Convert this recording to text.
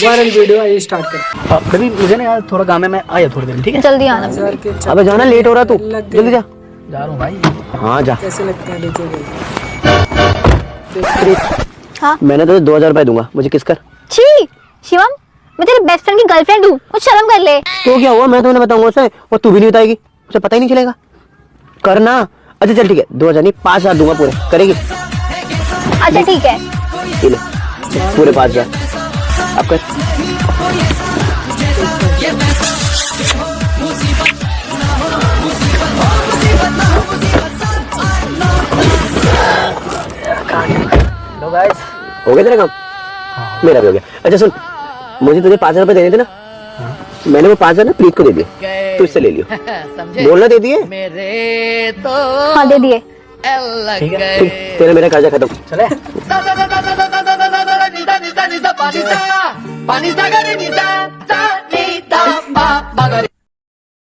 Viral video आइए start कर। कभी मुझे ना यार थोड़ा काम है, मैं आया थोड़ी देर में, ठीक है? जल्दी आना। अबे जाना, लेट हो रहा तू, जल्दी जा। जा रहा हूँ भाई। हाँ जा। कैसे लगते हैं देखे गए? हाँ मैंने तुझे 2000 रुपए दूंगा, मुझे किस कर। छी शिवम, मैं तेरे बेस्ट फ्रेंड की गर्लफ्रेंड हूँ, कुछ शर्म कर ले। तो क्या हुआ, मैं तुम्हें बताऊंगा उसे और तू भी नहीं बताएगी, उसे पता ही नहीं चलेगा। करना। अच्छा चल ठीक है, 2000 नहीं 5000 दूंगा पूरे, करेगी? अच्छा ठीक है। ये ले, पूरे 5000 अब कर। लो गाइस, हो गया तेरा काम? मेरा भी हो गया। अच्छा सुन, मुझे तुझे 5000 रुपए देने थे ना, मैंने वो 5000 ना प्रीत को दे दिए, तू इससे ले लियो। बोलना दे दिए? हाँ दे दिए। ठीक है, ठीक, तेरा मेरा कर्जा खत्म। चले। पानी सागर